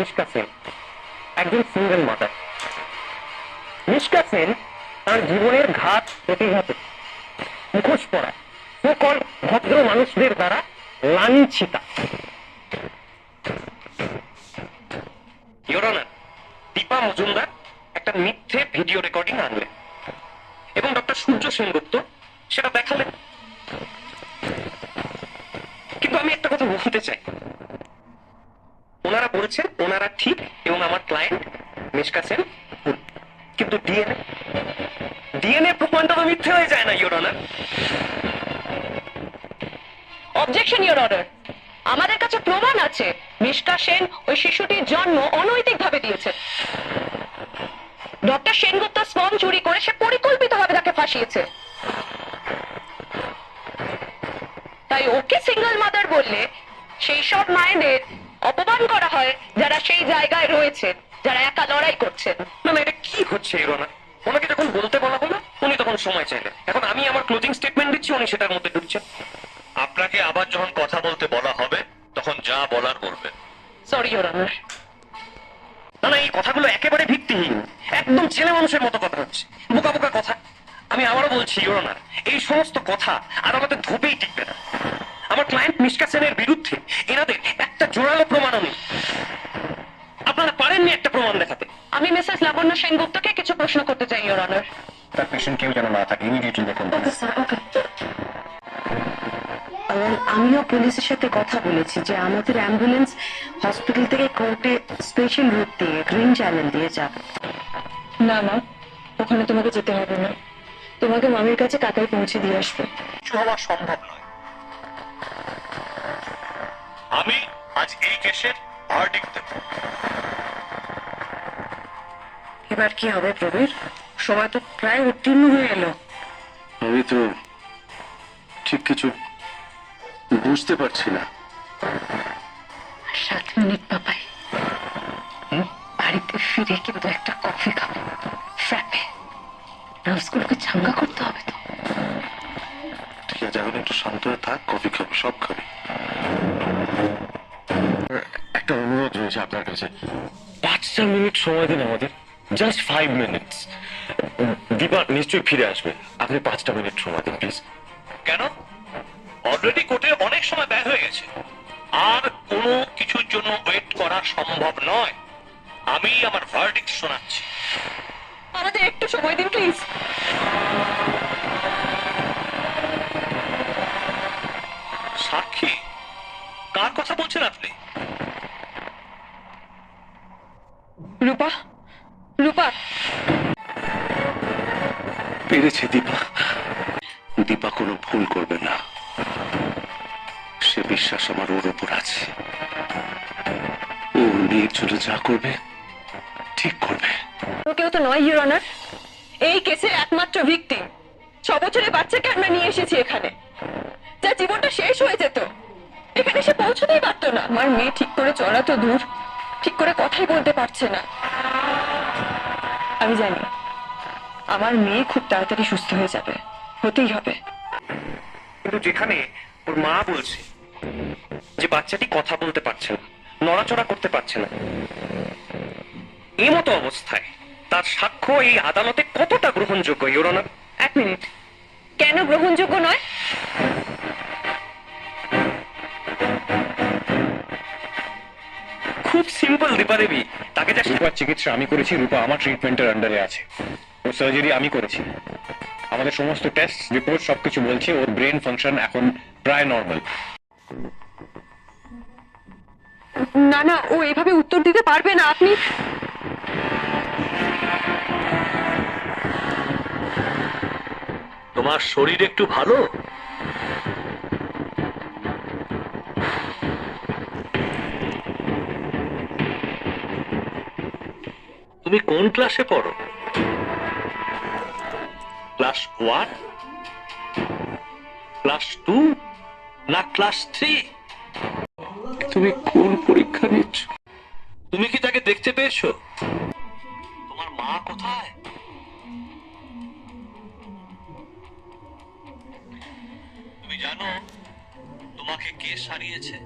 মিশকা সেন একজন single mother. Mishka Sen তার জীবনের ঘাত প্রতিঘাত মুখোশ পড়া সকল ভদ্র মানুষদের দ্বারা লাঞ্ছিতা। ইওর অনার, দীপা মজুমদার একটা মিথ্যে ভিডিও রেকর্ডিং আনলেন এবং ডক্টর সূর্য সেনগুপ্ত সেটা দেখালেন। কিন্তু আমি একটা কথা বলতে চাই, ওনারা বলেছেন ওনারা ঠিক এবং আমার ক্লায়েন্ট মিশকা সেন ভুল, কিন্তু ডিএনএ প্রমাণটা তো মিথ্যে হয়ে যায় না your honour. Objection your order, আমাদের কাছে প্রমাণ আছে মিশকা সেন ওই শিশুটির জন্ম অনৈতিকভাবে দিয়েছে। ডক্টর সেনগুপ্ত স্পর্ম চুরি করে সে পরিকল্পিতভাবে তাকে ফাঁসিয়েছে। তাই ওকে সিঙ্গেল মাদার বললে সেই সব মায়েদের অপমান করা হয় যারা সেই জায়গায় রয়েছে, যারা একা লড়াই করছেন। না না, এটা কি হচ্ছে ইওর অনার? ওনাকে যখন বলতে বলা হলো উনি তখন সময় চাইলেন, এখন আমি আমার ক্লোজিং স্টেটমেন্ট দিচ্ছি, উনি সেটার মধ্যে ঢুকছেন। আপনাকে আবার যখন কথা বলতে বলা হবে তখন যা বলার বলবেন। Sorry your honour. না না, এই কথাগুলো একেবারে ভিত্তিহীন, একদম ছেলে মানুষের মতো কথা হচ্ছে, বোকা বোকা কথা। আমি আবারও বলছি ইওর অনার, এই সমস্ত কথা আদালতে ধোপেই টিকবে না। আমার ক্লায়েন্ট মিশকা সেনের বিরুদ্ধে এনাদের একটা জোরালো প্রমাণও নেই। আপনারা পারেননি একটা প্রমাণ দেখাতে। আমি মিসেস লাবণ্য সেনগুপ্তকে কিছু প্রশ্ন করতে চাই ইওর অনার। তার পেশেন্ট কেউ যেন না থাকে, ইমিডিয়েটলি দেখুন। ওকে স্যার, ওকে। আমিও পুলিশের সাথে কথা বলেছি যে আমাদের অ্যাম্বুলেন্স হসপিটাল থেকে কোর্টে স্পেশাল রুট দিয়ে গ্রিন চ্যানেল দিয়ে যাবে। না না, ওখানে তোমাকে যেতে হবে না, তোমাকে মামির কাছে কাকাই পৌঁছে দিয়ে আসবে। কিছু হওয়া সম্ভব নয়। আমি আজ এই কেসের ভার্ডিক্ট দেব। এবার কি হবে প্রবীর? সময় তো প্রায় উত্তীর্ণ হয়ে এলো। আমি তো ঠিক কিছু বুঝতে পারছি না। 7 মিনিট পাপাই, বাড়িতে ফিরে কিন্তু একটা কফি খাবো, ফ্র্যাপে। নার্সগুলোকে চাঙ্গা করতে হবে তো। ঠিক আছে, এখন একটু শান্ত হয়ে থাক, কফি খাবি, সব খাবি। একটা অনুরোধ রয়েছে আপনার কাছে, 5 মিনিট সময় দিন আমাদের, জাস্ট 5 মিনিটস। দীপা নিশ্চয়ই ফিরে আসবে, আপনি 5টা মিনিট সময় দিন প্লিজ। কেন? অলরেডি কোর্টে অনেক সময় ব্যয় হয়ে গেছে, আর কোনো কিছুর জন্য ওয়েট করা সম্ভব নয়। আমি আমার ভার্ডিক্ট শোনাচ্ছি। আমাদের একটু সময় দিন প্লিজ। সাক্ষী? কার কথা বলছেন আপনি? রূপা, রূপা। পেরেছে দীপা, দীপা কোনো ভুল করবে না, সে বিশ্বাস আমার ওর উপর আছে। ও মেয়ের জন্য যা করবে ঠিক করবে। কেউ তো নয় ইওর অনার, এই কেসের একমাত্র ভিকটিম। 6 বছরের বাচ্চাকে আমরা নিয়ে এসেছি এখানে, যার জীবনটা শেষ হয়ে যেত। এখানে সে পৌঁছতেই পারতো না। আমার মেয়ে ঠিক করে চলা তো দূর, ঠিক করে কথাই বলতে পারছে না। আমি জানি আমার মেয়ে খুব তাড়াতাড়ি সুস্থ হয়ে যাবে, হতেই হবে। কিন্তু যেখানে ওর মা বলছে যে বাচ্চাটি কথা বলতে পারছে না, নড়াচড়া করতে পারছে না, এই মতো অবস্থায় তার সাক্ষ্য এই আদালতে কতটা গ্রহণযোগ্য ইওর অনার? 1 মিনিট, কেন গ্রহণযোগ্য নয়? খুব সিম্পল দীপা দেবী, তাকে যা রূপার চিকিৎসা আমি করেছি, রূপা আমার ট্রিটমেন্টের আন্ডারে আছে, ওর সার্জারি আমি করেছি। আমাদের সমস্ত টেস্ট রিপোর্ট সবকিছু বলছে ওর ব্রেন ফাংশন এখন প্রায় নর্মাল। না না, ও এভাবে উত্তর দিতে পারবে না। আপনি তোমার শরীর একটু ভালো? তুমি কোন ক্লাসে পড়ো? ক্লাস 1, ক্লাস 2 না ক্লাস 3? তুমি কোন পরীক্ষা নিচ্ছ? তুমি কি তাকে দেখতে পেয়েছো? তোমার মা কোথায়? তুমি জানো তোমাকে কে সারিয়েছে?